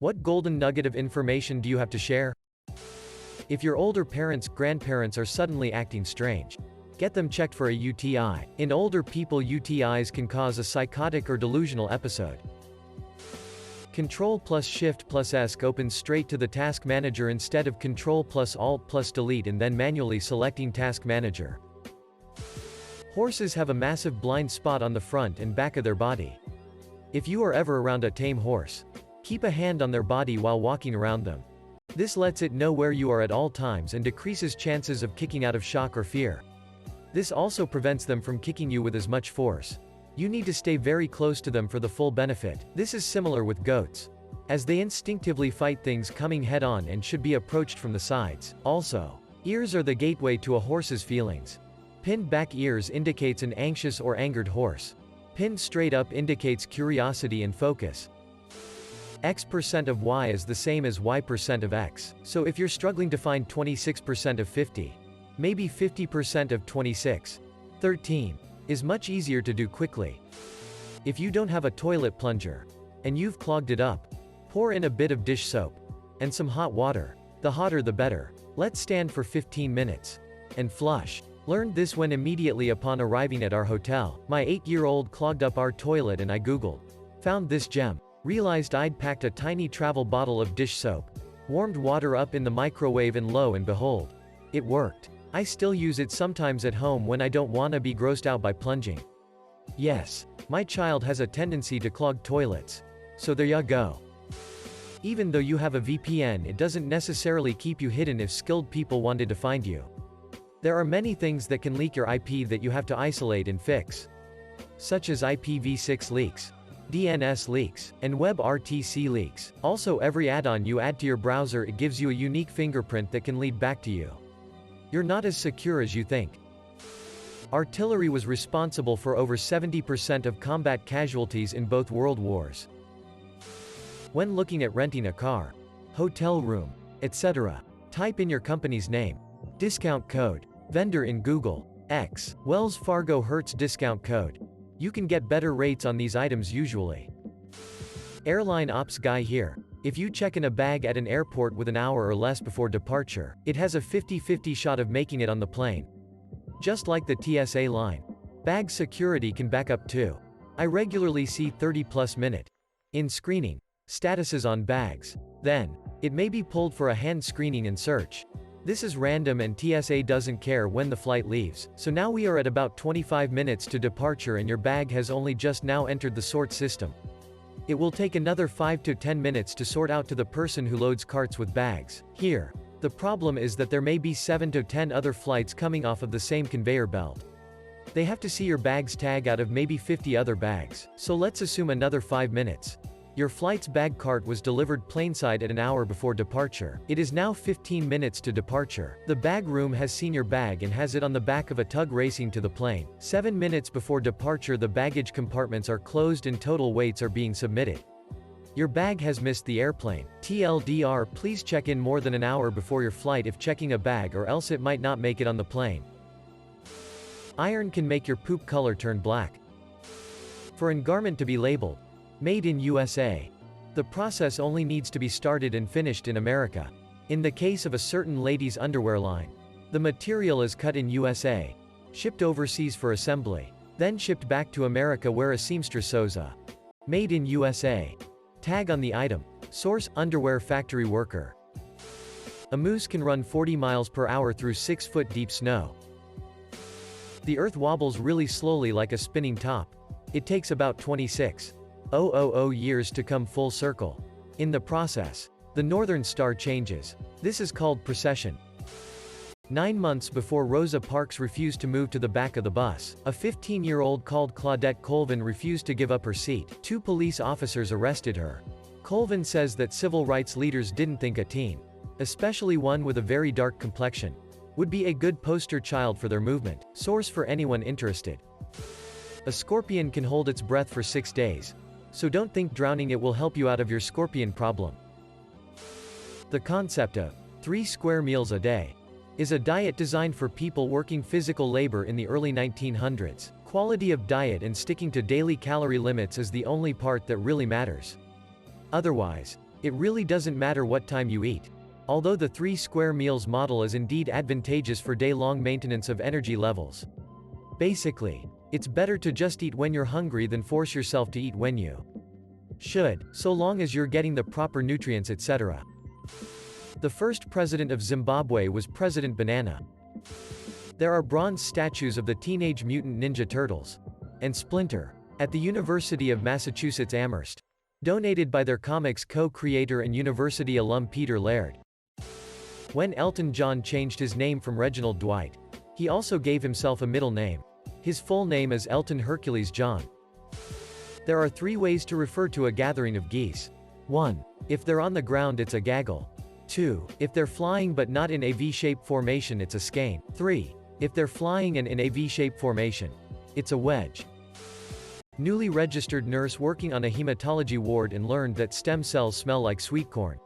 What golden nugget of information do you have to share? If your older parents, grandparents are suddenly acting strange, get them checked for a UTI. In older people, UTIs can cause a psychotic or delusional episode. Control plus Shift plus ESC opens straight to the Task Manager instead of Control plus Alt plus Delete and then manually selecting Task Manager. Horses have a massive blind spot on the front and back of their body. If you are ever around a tame horse, keep a hand on their body while walking around them. This lets it know where you are at all times and decreases chances of kicking out of shock or fear. This also prevents them from kicking you with as much force. You need to stay very close to them for the full benefit. This is similar with goats, as they instinctively fight things coming head-on and should be approached from the sides. Also, ears are the gateway to a horse's feelings. Pinned back ears indicates an anxious or angered horse. Pinned straight up indicates curiosity and focus. X% of Y is the same as Y% of X. So if you're struggling to find 26% of 50, maybe 50% of 26, 13, is much easier to do quickly. If you don't have a toilet plunger, and you've clogged it up, pour in a bit of dish soap, and some hot water. The hotter the better. Let stand for 15 minutes. And flush. Learned this when immediately upon arriving at our hotel. My 8-year-old clogged up our toilet and I googled. Found this gem. Realized I'd packed a tiny travel bottle of dish soap. Warmed water up in the microwave and lo and behold, it worked. I still use it sometimes at home when I don't wanna be grossed out by plunging. Yes, my child has a tendency to clog toilets. So there ya go. Even though you have a VPN, it doesn't necessarily keep you hidden if skilled people wanted to find you. There are many things that can leak your IP that you have to isolate and fix, such as IPv6 leaks, DNS leaks, and WebRTC leaks. Also, every add-on you add to your browser, it gives you a unique fingerprint that can lead back to you. You're not as secure as you think. Artillery was responsible for over 70% of combat casualties in both world wars. When looking at renting a car, hotel room, etc., type in your company's name, discount code, vendor in Google, X, Wells Fargo Hertz discount code. You can get better rates on these items usually. Airline ops guy here. If you check in a bag at an airport with an hour or less before departure, it has a 50-50 shot of making it on the plane. Just like the TSA line. Bag security can back up too. I regularly see 30+ minute in screening statuses on bags. Then, it may be pulled for a hand screening and search. This is random and TSA doesn't care when the flight leaves. So now we are at about 25 minutes to departure and your bag has only just now entered the sort system. It will take another 5 to 10 minutes to sort out to the person who loads carts with bags. Here, the problem is that there may be 7 to 10 other flights coming off of the same conveyor belt. They have to see your bag's tag out of maybe 50 other bags. So let's assume another 5 minutes. Your flight's bag cart was delivered plainside at an hour before departure. It is now 15 minutes to departure. The bag room has seen your bag and has it on the back of a tug racing to the plane. 7 minutes before departure, the baggage compartments are closed and total weights are being submitted. Your bag has missed the airplane. TLDR, please check in more than an hour before your flight if checking a bag, or else it might not make it on the plane. Iron can make your poop color turn black. For an garment to be labeled Made in USA, the process only needs to be started and finished in America. In the case of a certain ladies' underwear line, the material is cut in USA, shipped overseas for assembly, then shipped back to America where a seamstress sews a Made in USA tag on the item. Source: underwear factory worker. A moose can run 40 miles per hour through 6-foot deep snow. The earth wobbles really slowly like a spinning top. It takes about 26,000 years to come full circle. In the process, the northern star changes. This is called precession. 9 months before Rosa Parks refused to move to the back of the bus, a 15-year-old called Claudette Colvin refused to give up her seat. 2 police officers arrested her. Colvin says that civil rights leaders didn't think a teen, especially one with a very dark complexion, would be a good poster child for their movement. Source for anyone interested. A scorpion can hold its breath for 6 days. So don't think drowning it will help you out of your scorpion problem. The concept of 3 square meals a day is a diet designed for people working physical labor in the early 1900s. Quality of diet and sticking to daily calorie limits is the only part that really matters. Otherwise, It really doesn't matter what time you eat. Although the 3 square meals model is indeed advantageous for day-long maintenance of energy levels. Basically, it's better to just eat when you're hungry than force yourself to eat when you should, so long as you're getting the proper nutrients, etc. The first president of Zimbabwe was President Banana. There are bronze statues of the Teenage Mutant Ninja Turtles and Splinter at the University of Massachusetts Amherst, donated by their comics co-creator and university alum Peter Laird. When Elton John changed his name from Reginald Dwight, he also gave himself a middle name. His full name is Elton Hercules John. There are 3 ways to refer to a gathering of geese. 1. If they're on the ground, it's a gaggle. 2. If they're flying but not in a V-shaped formation, it's a skein. 3. If they're flying and in a V-shaped formation, it's a wedge. Newly registered nurse working on a hematology ward and learned that stem cells smell like sweet corn.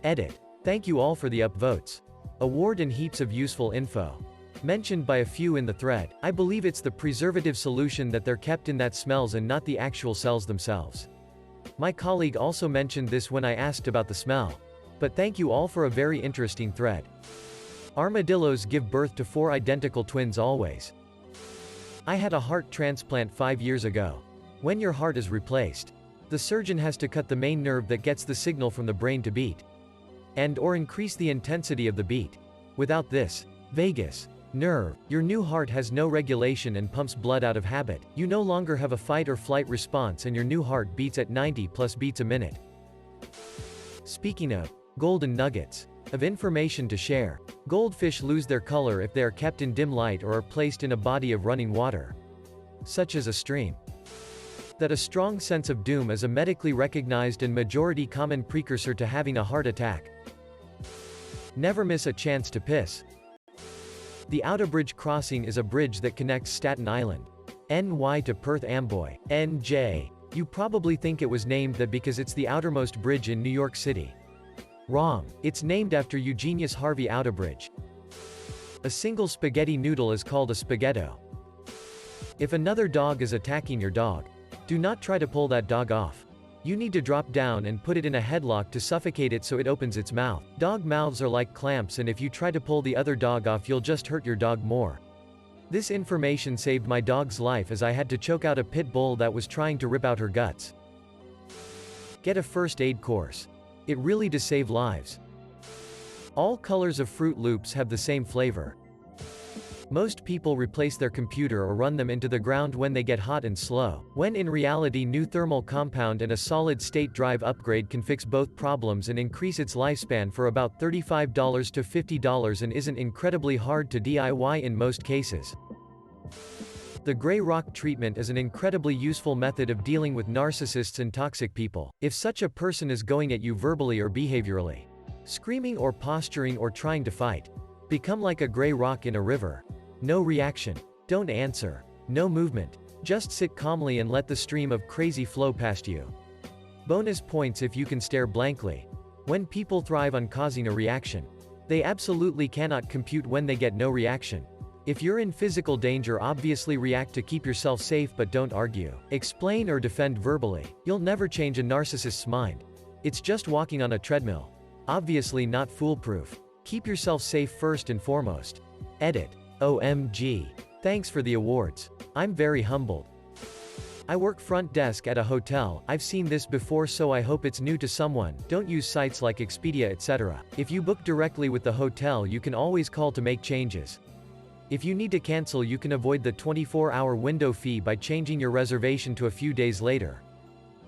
Edit. Thank you all for the upvotes. Award and heaps of useful info. Mentioned by a few in the thread, I believe it's the preservative solution that they're kept in that smells and not the actual cells themselves. My colleague also mentioned this when I asked about the smell. But thank you all for a very interesting thread. Armadillos give birth to 4 identical twins always. I had a heart transplant 5 years ago. When your heart is replaced, the surgeon has to cut the main nerve that gets the signal from the brain to beat or increase the intensity of the beat. Without this vagus nerve, your new heart has no regulation and pumps blood out of habit. You no longer have a fight or flight response and your new heart beats at 90+ beats a minute. Speaking of golden nuggets of information to share, goldfish lose their color if they are kept in dim light or are placed in a body of running water, such as a stream. That a strong sense of doom is a medically recognized and majority common precursor to having a heart attack. Never miss a chance to piss. The Outerbridge Crossing is a bridge that connects Staten Island, NY to Perth Amboy, NJ. You probably think it was named that because it's the outermost bridge in New York City. Wrong. It's named after Eugenius Harvey Outerbridge. A single spaghetti noodle is called a spaghetto. If another dog is attacking your dog, do not try to pull that dog off. You need to drop down and put it in a headlock to suffocate it so it opens its mouth. Dog mouths are like clamps, and if you try to pull the other dog off, you'll just hurt your dog more. This information saved my dog's life as I had to choke out a pit bull that was trying to rip out her guts. Get a first aid course. It really does save lives. All colors of Fruit Loops have the same flavor. Most people replace their computer or run them into the ground when they get hot and slow, when in reality new thermal compound and a solid-state drive upgrade can fix both problems and increase its lifespan for about $35 to $50 and isn't incredibly hard to DIY in most cases. The gray rock treatment is an incredibly useful method of dealing with narcissists and toxic people, if such a person is going at you verbally or behaviorally, screaming or posturing or trying to fight. Become like a gray rock in a river. No reaction. Don't answer. No movement. Just sit calmly and let the stream of crazy flow past you. Bonus points if you can stare blankly. When people thrive on causing a reaction, they absolutely cannot compute when they get no reaction. If you're in physical danger, obviously react to keep yourself safe, but don't argue, explain or defend verbally. You'll never change a narcissist's mind. It's just walking on a treadmill. Obviously not foolproof. Keep yourself safe first and foremost. Edit. OMG. Thanks for the awards. I'm very humbled. I work front desk at a hotel. I've seen this before, so I hope it's new to someone. Don't use sites like Expedia, etc. If you book directly with the hotel, you can always call to make changes. If you need to cancel, you can avoid the 24-hour window fee by changing your reservation to a few days later.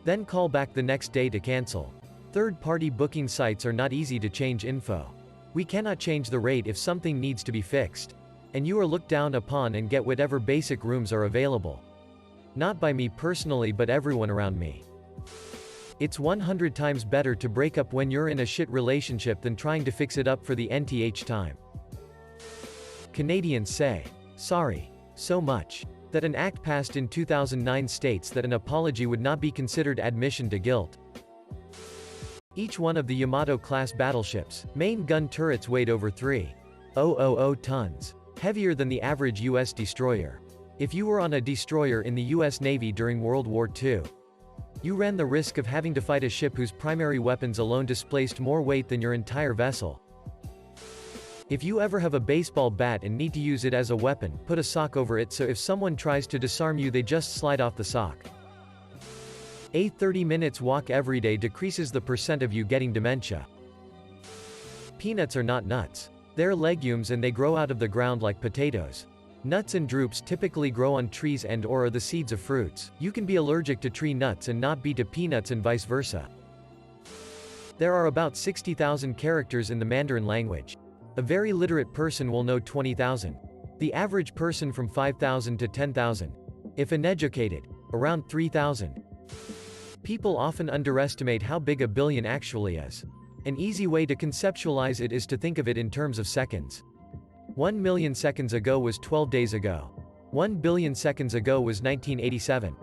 Then call back the next day to cancel. Third-party booking sites are not easy to change info. We cannot change the rate if something needs to be fixed. And you are looked down upon and get whatever basic rooms are available. Not by me personally, but everyone around me. It's 100 times better to break up when you're in a shit relationship than trying to fix it up for the nth time. Canadians say, sorry, so much, that an act passed in 2009 states that an apology would not be considered admission to guilt. Each one of the Yamato-class battleships' main gun turrets weighed over 3,000 tons, heavier than the average U.S. destroyer. If you were on a destroyer in the U.S. Navy during World War II, You ran the risk of having to fight a ship whose primary weapons alone displaced more weight than your entire vessel. If you ever have a baseball bat and need to use it as a weapon, put a sock over it so if someone tries to disarm you they just slide off the sock. A 30 minutes walk every day decreases the percent of you getting dementia. Peanuts are not nuts. They're legumes and they grow out of the ground like potatoes. Nuts and drupes typically grow on trees and/or are the seeds of fruits. You can be allergic to tree nuts and not be to peanuts and vice versa. There are about 60,000 characters in the Mandarin language. A very literate person will know 20,000. The average person from 5,000 to 10,000. If uneducated, around 3,000. People often underestimate how big a billion actually is. An easy way to conceptualize it is to think of it in terms of seconds. 1 million seconds ago was 12 days ago. 1 billion seconds ago was 1987.